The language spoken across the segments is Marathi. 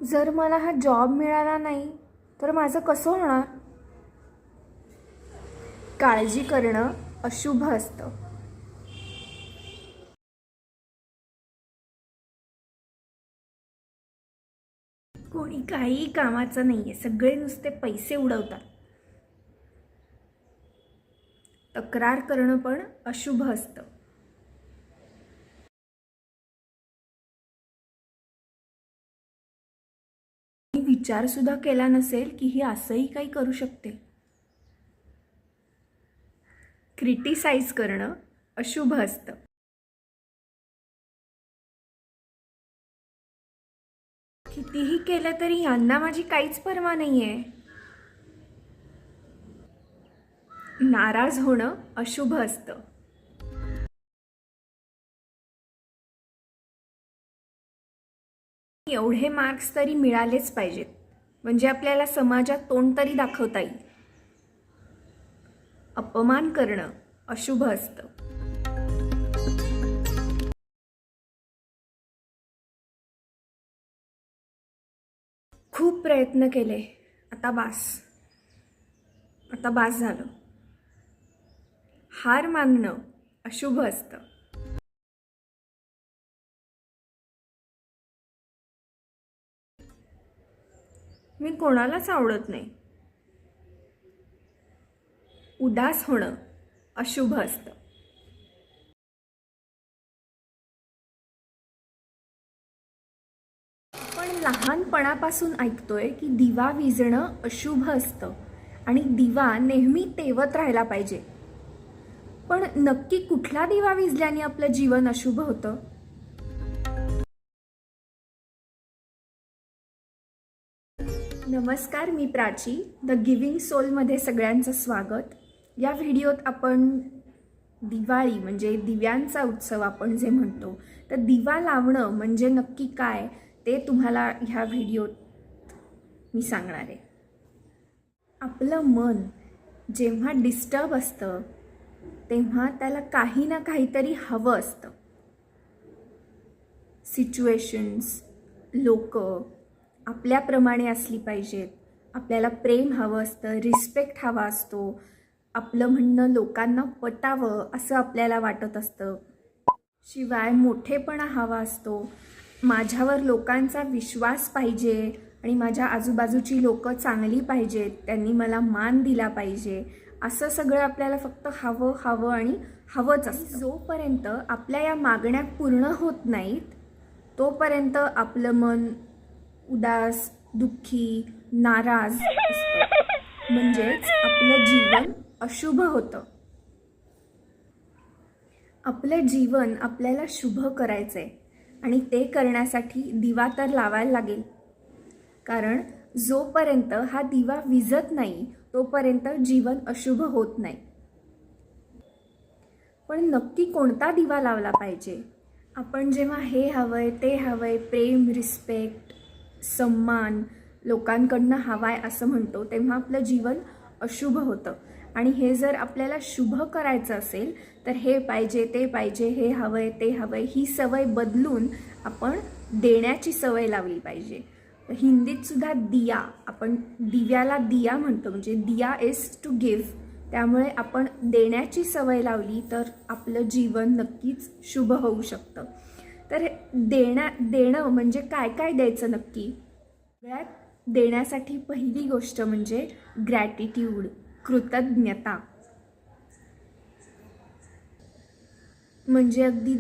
जर मला हा जॉब मिळाला नाही तर माझं कसं होणार? काळजी करणं अशुभ असतं. कोणी काही कामाचं नाहीये, सगळे नुसते पैसे उडवतात. तक्रार करणं पण अशुभ असतं. मी विचार सुद्धा केला नसेल की ही असंही काही करू शकते. क्रिटिसाइज करणं अशुभ असतं. कितीही केलं तरी यांना माझी काहीच पर्वा नाहीये. नाराज होणं अशुभ असतं. एवढे मार्क्स तरी मिळालेच पाहिजेत, म्हणजे आपल्याला समाजात तोंड तरी दाखवता येईल. अपमान करणं अशुभ असतं. खूप प्रयत्न केले, आता बास झालं. हार मानणं अशुभ असतं. मी कोणालाच आवडत नाही. उदास होणं अशुभ असतं. पण लहानपणापासून ऐकतोय की दिवा विझणं अशुभ असतं आणि दिवा नेहमी तेवत राहायला पाहिजे. पण नक्की कुठला दिवा विझल्याने आपलं जीवन अशुभ होतं? नमस्कार, मी प्राची. द गिव्हिंग सोलमध्ये सगळ्यांचं स्वागत. या व्हिडिओत आपण दिवाळी म्हणजे दिव्यांचा उत्सव आपण जे म्हणतो, तर दिवा लावणं म्हणजे नक्की काय ते तुम्हाला ह्या व्हिडिओत मी सांगणार आहे. आपलं मन जेव्हा डिस्टर्ब असतं तेव्हा त्याला काही ना काहीतरी हवं असतं. सिच्युएशन्स, लोक आपल्याप्रमाणे असली पाहिजेत. आपल्याला प्रेम हवं असतं, रिस्पेक्ट हवा असतो. आपलं म्हणणं लोकांना पटावं असं आपल्याला वाटत असतं. शिवाय मोठेपणा हवा असतो. माझ्यावर लोकांचा विश्वास पाहिजे आणि माझ्या आजूबाजूची लोकं चांगली पाहिजेत, त्यांनी मला मान दिला पाहिजे. असं सगळं आपल्याला फक्त हवं आणि हवंच असतं. जोपर्यंत आपल्या या मागण्या पूर्ण होत नाहीत तोपर्यंत आपलं मन उदास, दुःखी, नाराज असतं. म्हणजेच आपलं जीवन अशुभ होतं. आपलं जीवन आपल्याला शुभ करायचं आहे आणि ते करण्यासाठी दिवा तर लावायला लागेल. कारण जोपर्यंत हा दिवा विझत नाही तोपर्यंत जीवन अशुभ होत नाही. पण नक्की कोणता दिवा लावला पाहिजे? आपण जेव्हा हे हवंय ते हवंय, प्रेम, रिस्पेक्ट, सम्मान लोकांकडनं हवाय असं म्हणतो, तेव्हा आपलं जीवन अशुभ होतं. आणि हे जर आपल्याला शुभ करायचं असेल तर हे पाहिजे ते पाहिजे, हे हवंय ते हवंय, ही सवय बदलून आपण देण्याची सवय लावली पाहिजे. हिंदीत सुद्धा दिया, आपण दिव्याला दिया म्हणतो, म्हणजे दिया इज टू गिव्ह. त्यामुळे आपण देण्याची सवय लावली तर आपलं जीवन नक्कीच शुभ होऊ शकतं. तर देणं म्हणजे काय काय द्यायचं नक्की? सगळ्यात देण्यासाठी पहिली गोष्ट म्हणजे ग्रॅटिट्यूड, कृतज्ञता. म्हणजे अगदी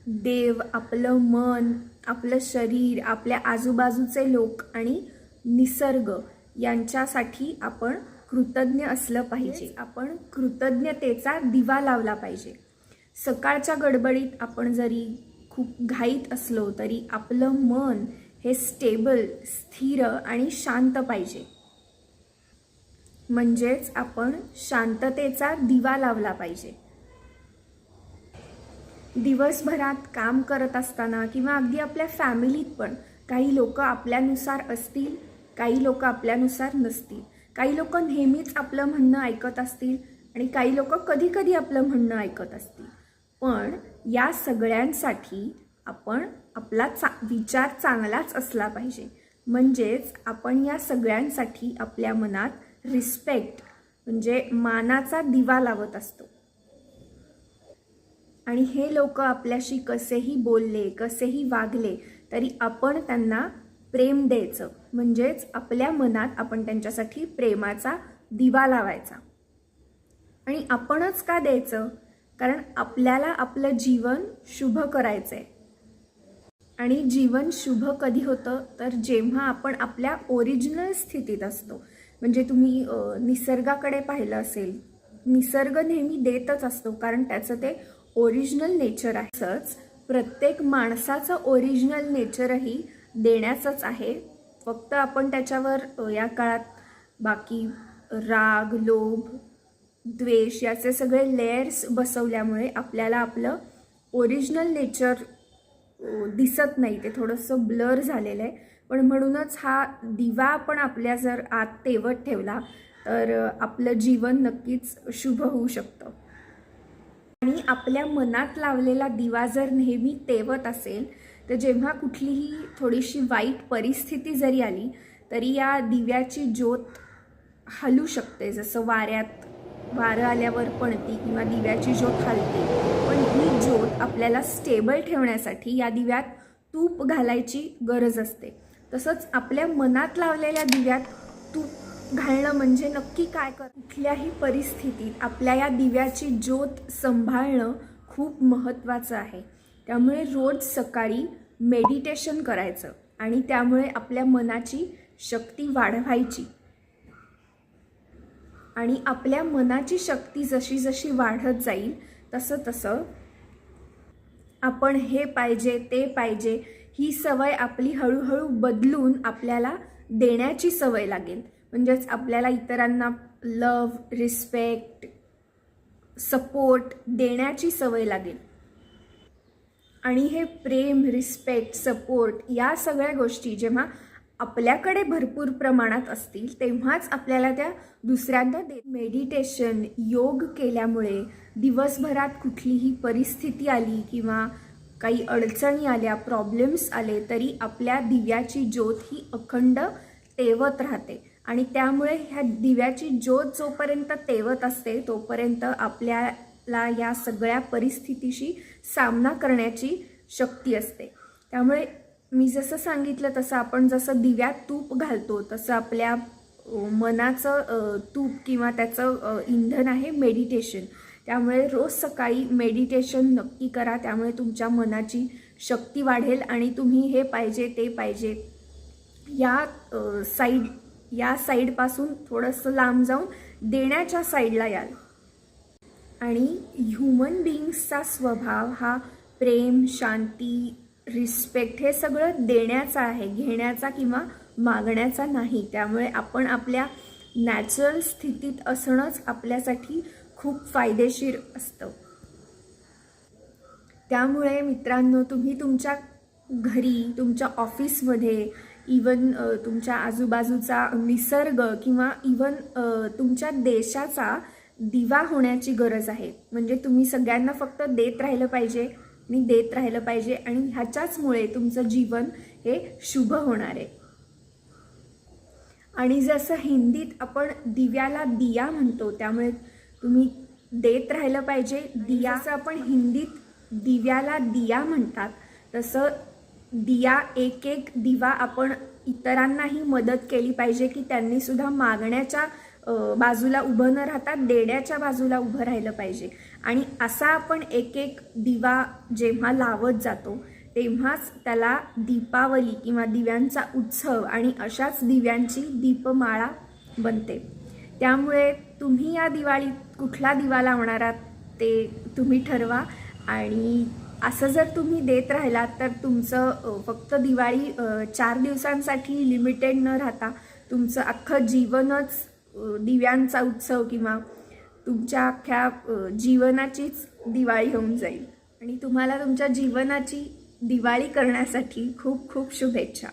देव, आपलं मन, आपलं शरीर, आपल्या आजूबाजूचे लोक आणि निसर्ग यांच्यासाठी आपण कृतज्ञ असलं पाहिजे. आपण कृतज्ञतेचा दिवा लावला पाहिजे. सकाळच्या गडबडीत आपण जरी खूप घाईत असलो तरी आपलं मन हे स्टेबल, स्थिर आणि शांत पाहिजे. म्हणजेच आपण शांततेचा दिवा लावला पाहिजे. दिवसभरात काम करत असताना किंवा अगदी आपल्या फॅमिलीत पण काही लोक आपल्यानुसार असतील, काही लोक आपल्यानुसार नसतील. काही लोक नेहमीच आपलं म्हणणं ऐकत असतील आणि काही लोक कधी कधी आपलं म्हणणं ऐकत असतील. पण या सगळ्यांसाठी आपण आपला विचार चांगलाच असला पाहिजे. म्हणजेच आपण या सगळ्यांसाठी आपल्या मनात रिस्पेक्ट म्हणजे मानाचा दिवा लावत असतो. आणि हे लोक आपल्याशी कसेही बोलले, कसेही वागले तरी आपण त्यांना प्रेम द्यायचं. म्हणजेच आपल्या मनात आपण त्यांच्यासाठी प्रेमाचा दिवा लावायचा. आणि आपणच का द्यायचं? कारण आपल्याला आपलं जीवन शुभ करायचं आहे. आणि जीवन शुभ कधी होतं? तर जेव्हा आपण आपल्या ओरिजिनल स्थितीत असतो. म्हणजे तुम्ही निसर्गाकडे पाहिलं असेल, निसर्ग नेहमी देतच असतो कारण त्याचं ते ओरिजिनल नेचर आहे. तसंच प्रत्येक माणसाचं ओरिजिनल नेचरही देण्याचंच आहे. फक्त आपण त्याच्यावर या काळात बाकी राग, लोभ, द्वेष याचे सगळे लेयर्स बसवल्यामुळे आपल्याला आपलं ओरिजिनल नेचर दिसत नाही, ते थोडंसं ब्लर झालेलं आहे. पण म्हणूनच हा दिवा आपण आपल्या जर आत तेवत ठेवला तर आपलं जीवन नक्कीच शुभ होऊ शकतं. आणि आपल्या मनात लावलेला दिवा जर नेहमी तेवत असेल तर जेव्हा कुठलीही थोडीशी वाईट परिस्थिती जरी आली तरी या दिव्याची ज्योत हलू शकते. जसं वारं आल्यावर पणती किंवा दिव्याची ज्योत हलते. पण ही ज्योत आपल्याला स्टेबल ठेवण्यासाठी या दिव्यात तूप घालायची गरज असते. तसंच आपल्या मनात लावलेल्या दिव्यात तूप घालणं म्हणजे नक्की काय कुठल्याही परिस्थितीत आपल्या या दिव्याची ज्योत सांभाळणं खूप महत्त्वाचं आहे. त्यामुळे रोज सकाळी मेडिटेशन करायचं आणि त्यामुळे आपल्या मनाची शक्ती वाढवायची. आणि आपल्या मनाची शक्ती जशी जशी वाढत जाईल तसं तसं आपण हे पाहिजे ते पाहिजे ही सवय आपली हळूहळू बदलून आपल्याला देण्याची सवय लागेल. म्हणजेच आपल्याला इतरांना लव, रिस्पेक्ट, सपोर्ट देण्याची सवय लागेल. आणि हे प्रेम, रिस्पेक्ट, सपोर्ट या सगळ्या गोष्टी जेव्हा आपल्याकडे भरपूर प्रमाणात असतील तेव्हाच आपल्याला त्या दुसऱ्यांना मेडिटेशन, योग केल्यामुळे दिवसभरात कुठलीही परिस्थिती आली किंवा काही अडचणी आल्या, प्रॉब्लेम्स आले तरी आपल्या दिव्याची ज्योत ही अखंड तेवत राहते. आणि त्यामुळे ह्या दिव्याची ज्योत जोपर्यंत तेवत असते तोपर्यंत आपल्याला या सगळ्या परिस्थितीशी सामना करण्याची शक्ती असते. त्यामुळे मी जसं सांगितलं तसं आपण जसं दिव्यात तूप घालतो तसं आपल्या मनाचं तूप किंवा त्याचं इंधन आहे मेडिटेशन. त्यामुळे रोज सकाळी मेडिटेशन नक्की करा. त्यामुळे तुमच्या मनाची शक्ती वाढेल आणि तुम्ही हे पाहिजे ते पाहिजे या साईडपासून थोडंसं लांब जाऊन देण्याच्या साईडला याल. आणि ह्युमन बिईंग्सचा स्वभाव हा प्रेम, शांती, रिस्पेक्ट हे सगळं देण्याचा आहे, घेण्याचा किंवा मागण्याचा नाही. त्यामुळे आपण आपल्या नॅचरल स्थितीत असणंच आपल्यासाठी खूप फायदेशीर असतं. त्यामुळे मित्रांनो, तुम्ही तुमच्या घरी, तुमच्या ऑफिसमध्ये, इवन तुमच्या आजूबाजूचा निसर्ग किंवा इवन तुमच्या देशाचा दिवा होण्याची गरज आहे. म्हणजे तुम्ही सगळ्यांना फक्त देत राहिलं पाहिजे आणि देत राहिलं पाहिजे आणि ह्याच्याचमुळे तुमचं जीवन हे शुभ होणार आहे. आणि जसं हिंदीत आपण दिव्याला दिया म्हणतो त्यामुळे तुम्ही देत राहिलं पाहिजे. दियाचं आपण हिंदीत दिव्याला दिया म्हणतात तसं दिया एक एक दिवा आपण इतरांनाही मदत केली पाहिजे की त्यांनी सुद्धा मागण्याच्या बाजूला उभं न राहता देण्याच्या बाजूला उभं राहिलं पाहिजे. आणि असा आपण एक एक दिवा जेव्हा लावत जातो तेव्हाच त्याला दीपावली किंवा दिव्यांचा उत्सव आणि अशाच दिव्यांची दीपमाळा बनते. त्यामुळे तुम्ही या दिवाळीत कुठला दिवा लावणार आहात ते तुम्ही ठरवा. आणि असं जर तुम्ही देत राहिलात तर तुमचं फक्त दिवाळी 4 दिवसांसाठी लिमिटेड न राहता तुमचं अख्खं जीवनच दिव्यांचा उत्सव किंवा तुमच्या अख्ख्या जीवनाचीच दिवाळी होऊन जाईल. आणि तुम्हाला तुमच्या जीवनाची दिवाळी करण्यासाठी खूप खूप शुभेच्छा.